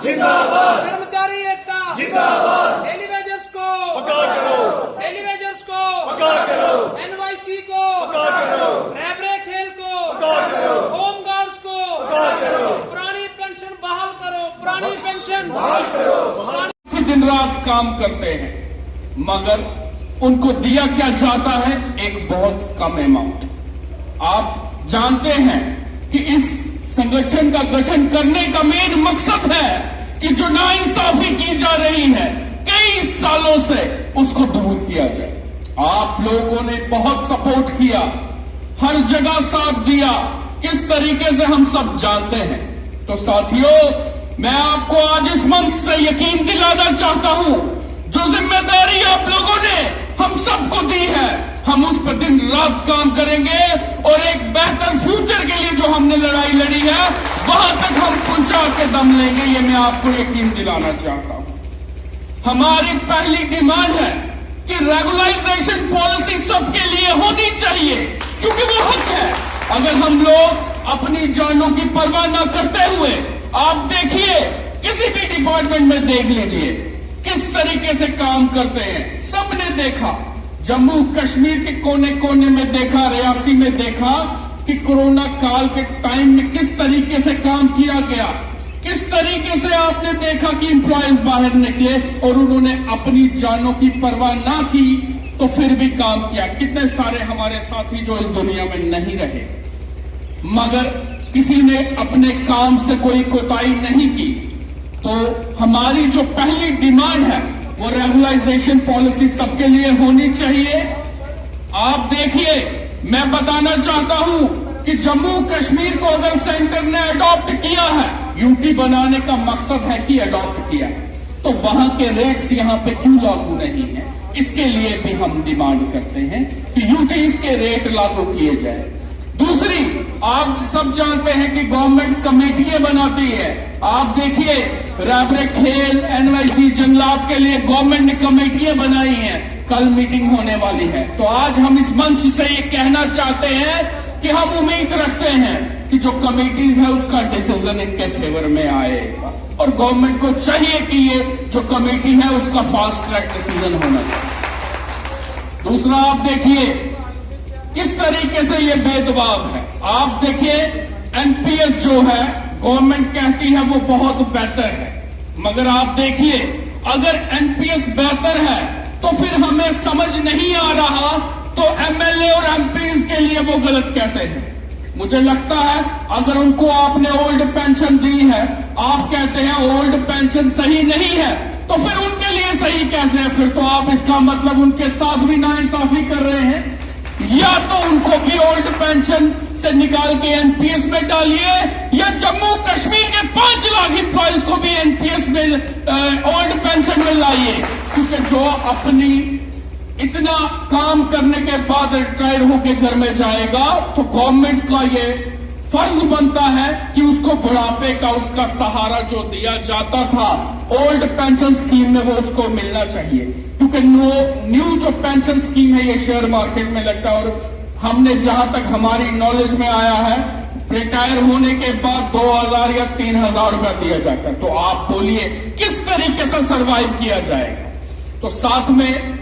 जिंदाबाद, कर्मचारी एकता जिंदाबाद, डेली वेजर्स को पक्का करो, डेली वेजर्स को पक्का करो, एनवाईसी को पक्का करो, रैबरे खेल को पक्का करो, होम गार्ड्स को पक्का करो, पुरानी पेंशन बहाल करो, पुरानी पेंशन बहाल करो। पुरानी दिन रात काम करते हैं, मगर उनको दिया क्या जाता है? एक बहुत कम अमाउंट। आप जानते हैं कि इस संगठन का गठन करने का मेन मकसद है कि जो नाइंसाफी की जा रही है कई सालों से उसको दूर किया जाए। आप लोगों ने बहुत सपोर्ट किया, हर जगह साथ दिया, किस तरीके से हम सब जानते हैं। तो साथियों, मैं आपको आज इस मंच से यकीन दिलाना चाहता हूं, जो जिम्मेदारी आप लोगों ने हम सबको दी है, हम उस पर दिन रात काम करेंगे और एक बेहतर फ्यूचर के लिए जो हमने लड़ाई लड़ी है वहां तक हम पहुंचा के दम लेंगे, ये मैं आपको यकीन दिलाना चाहता हूं। हमारी पहली डिमांड है कि रेगुलाइजेशन पॉलिसी सबके लिए होनी चाहिए, क्योंकि वो हक है। अगर हम लोग अपनी जानों की परवाह न करते हुए, आप देखिए किसी भी डिपार्टमेंट में देख लीजिए किस तरीके से काम करते हैं। सबने देखा, जम्मू कश्मीर के कोने कोने में देखा, रियासी में देखा कि कोरोना काल के टाइम में किस तरीके से काम किया गया, किस तरीके से आपने देखा कि एम्प्लॉयज बाहर निकले और उन्होंने अपनी जानों की परवाह ना की तो फिर भी काम किया। कितने सारे हमारे साथी जो इस दुनिया में नहीं रहे, मगर किसी ने अपने काम से कोई कोताही नहीं की। तो हमारी जो पहली डिमांड है वो रेगुलाइजेशन पॉलिसी सबके लिए होनी चाहिए। आप देखिए, मैं बताना चाहता हूं कि जम्मू कश्मीर को अगर सेंटर ने अडॉप्ट किया है, यूटी बनाने का मकसद है कि अडॉप्ट किया, तो वहां के रेट्स यहां पे क्यों लागू नहीं है? इसके लिए भी हम डिमांड करते हैं कि यूटीज के रेट लागू किए जाए। दूसरी, आप सब जानते हैं कि गवर्नमेंट कमेटियां बनाती है। आप देखिए, रैबरे खेल, एनवाईसी, जंगलात के लिए गवर्नमेंट ने कमेटियां बनाई हैं। कल मीटिंग होने वाली है। तो आज हम इस मंच से ये कहना चाहते हैं कि हम उम्मीद रखते हैं कि जो कमेटीज है उसका डिसीजन इनके फेवर में आएगा, और गवर्नमेंट को चाहिए कि ये जो कमेटी है उसका फास्ट ट्रैक डिसीजन होना चाहिए। दूसरा, आप देखिए किस तरीके से ये भेदभाव है। आप देखिए, एनपीएस जो है गवर्नमेंट कहती है वो बहुत बेहतर है, मगर आप देखिए अगर एनपीएस बेहतर है तो फिर हमें समझ नहीं आ रहा तो एमएलए और एमपीज के लिए वो गलत कैसे है? मुझे लगता है अगर उनको आपने ओल्ड पेंशन दी है, आप कहते हैं ओल्ड पेंशन सही नहीं है, तो फिर उनके लिए सही कैसे है? फिर तो आप इसका मतलब उनके साथ भी नाइंसाफी कर रहे हैं। या तो उनको भी ओल्ड पेंशन से निकाल के एनपीएस में डालिए, या जम्मू कश्मीर के 5 लाख एम्प्लॉयज को भी एनपीएस में ओल्ड पेंशन में लाइए, क्योंकि जो अपनी इतना काम करने के बाद रिटायर होके घर में जाएगा तो गवर्नमेंट का ये फर्ज बनता है कि उसको बुढ़ापे का उसका सहारा जो दिया जाता था ओल्ड पेंशन स्कीम में वो उसको मिलना चाहिए। क्योंकि न्यू जो पेंशन स्कीम है ये शेयर मार्केट में लगता है, और हमने जहां तक हमारी नॉलेज में आया है रिटायर होने के बाद 2000 या 3000 रुपया दिया जाता है। तो आप बोलिए किस तरीके से सरवाइव किया जाएगा? तो साथ में